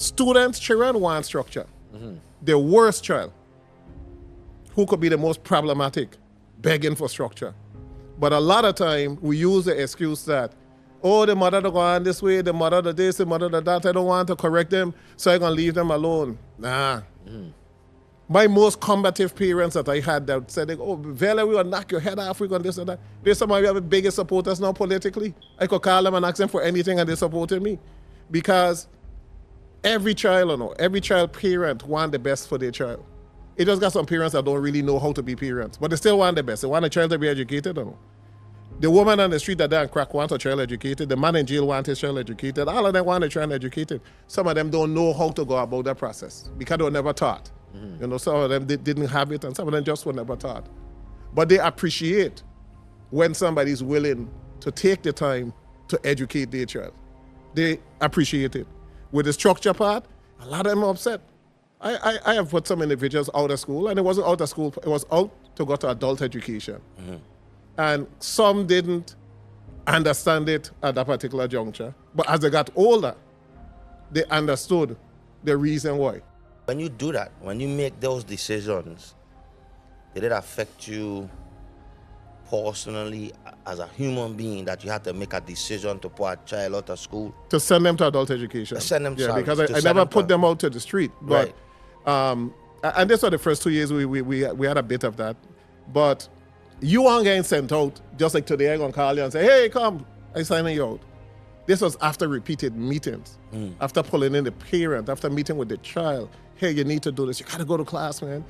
Students, children want structure. The worst child, who could be the most problematic, begging for structure. But a lot of time, we use the excuse that, oh, the mother don't go on this way, the mother do this, the mother do that, I don't want to correct them, so I'm going to leave them alone. Nah. My most combative parents that I had that said, oh, Vialet, we will knock your head off, we're going to this and that. They're some of the biggest supporters now politically. I could call them and ask them for anything and they supported me. Because every child parent want the best for their child. It just got some parents that don't really know how to be parents, but they still want the best. They want a child to be educated. The woman on the street that down crack wants a child educated. The man in jail wants his child educated. All of them want a child educated. Some of them don't know how to go about that process because they were never taught. Some of them didn't have it, and some of them just were never taught. But they appreciate when somebody's willing to take the time to educate their child. They appreciate it. With the structure part, a lot of them are upset. I have put some individuals out of school, and it wasn't out of school, it was out to go to adult education. And some didn't understand it at that particular juncture. But as they got older, they understood the reason why. When you do that, when you make those decisions, did it affect you personally as a human being that you had to make a decision to put a child out of school? To send them to adult education. To send them to because I never put them out to the street. But Right. and this was the first 2 years we had a bit of that. But you aren't getting sent out just like today. I'm going to call you and say, hey, come, I'm signing you out. This was after repeated meetings, after pulling in the parent, after meeting with the child. Hey, you need to do this. You got to go to class, man.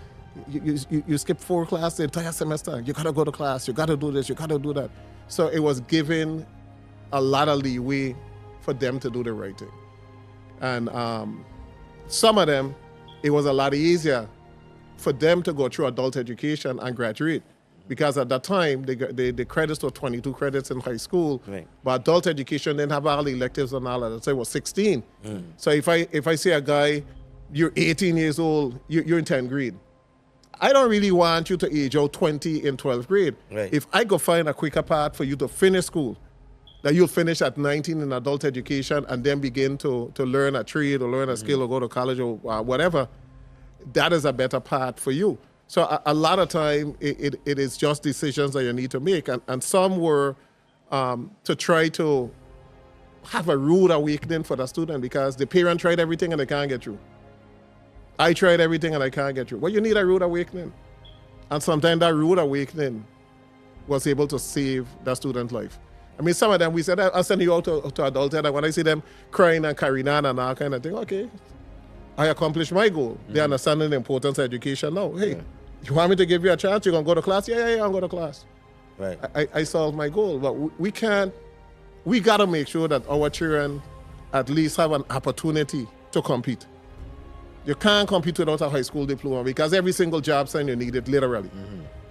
You skip 4 classes the entire semester. You got to go to class. You got to do this. You got to do that. So it was giving a lot of leeway for them to do the right thing. And some of them, it was a lot easier for them to go through adult education and graduate. Because at that time, the credits were 22 credits in high school, Right. but adult education didn't have all the electives and all of that. So it was 16. So if I see a guy, you're 18 years old, you're in 10th grade. I don't really want you to age out 20 in 12th grade. Right. If I go find a quicker path for you to finish school, that you'll finish at 19 in adult education and then begin to learn a trade or learn a skill or go to college or whatever, that is a better path for you. So a lot of time, it is just decisions that you need to make. And some were to try to have a rude awakening for the student because the parent tried everything and they can't get through. I tried everything and I can't get through. Well, you need a rude awakening. And sometimes that rude awakening was able to save that student's life. I mean, some of them, we said, I'll send you out to adulthood. And when I see them crying and carrying on and all kind of thing, okay, I accomplished my goal. They understand the importance of education now. Hey, you want me to give you a chance? You're going to go to class? Yeah, I'm going to class. Right. I solved my goal. But we got to make sure that our children at least have an opportunity to compete. You can't compete without a high school diploma because every single job sign you need it, literally.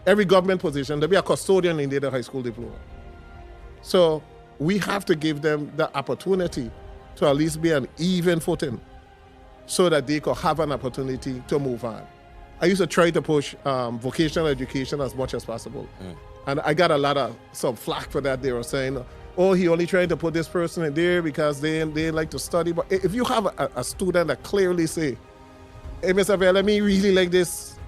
Every government position, there'll be a custodian in there, a high school diploma. So we have to give them the opportunity to at least be an even footing so that they could have an opportunity to move on. I used to try to push vocational education as much as possible. And I got a lot of some flack for that. They were saying, oh, he only trying to put this person in there because they like to study. But if you have a student that clearly say, hey, Mr. Vialet, me really like this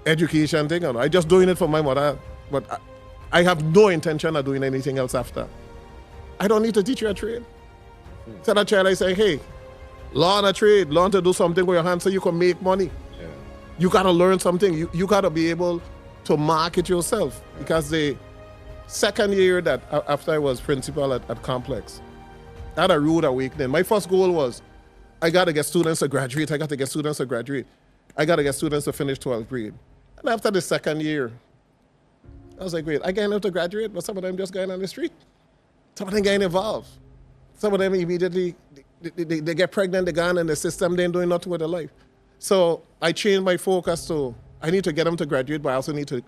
education thing. I just doing it for my mother, but I have no intention of doing anything else after. I don't need to teach you a trade. So that child, I say, hey, learn a trade, learn to do something with your hands so you can make money. You got to learn something. You got to be able to market yourself. Because the second year that after I was principal at Complex, I had a rude awakening. My first goal was, I got to get students to graduate. I got to get students to graduate. I got to get students to finish 12th grade. And after the second year, I was like, great, I get enough to graduate, but some of them just going on the street. Some of them getting involved. Some of them immediately, they get pregnant, they gone in the system, they ain't doing nothing with their life. So I changed my focus to, I need to get them to graduate, but I also need to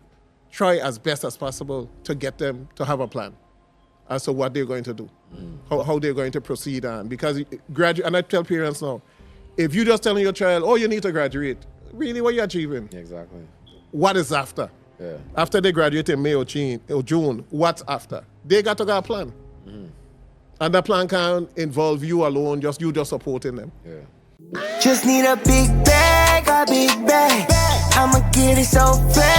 try as best as possible to get them to have a plan as to what they're going to do, how they're going to proceed on. Because graduate, and I tell parents now, if you just telling your child, oh, you need to graduate, really what are you achieving? Exactly. What is after? Yeah. After they graduate in May or June, what's after? They got to get a plan. And that plan can't involve you alone, just supporting them. Yeah. Just need a big bag, I'ma get it so fast.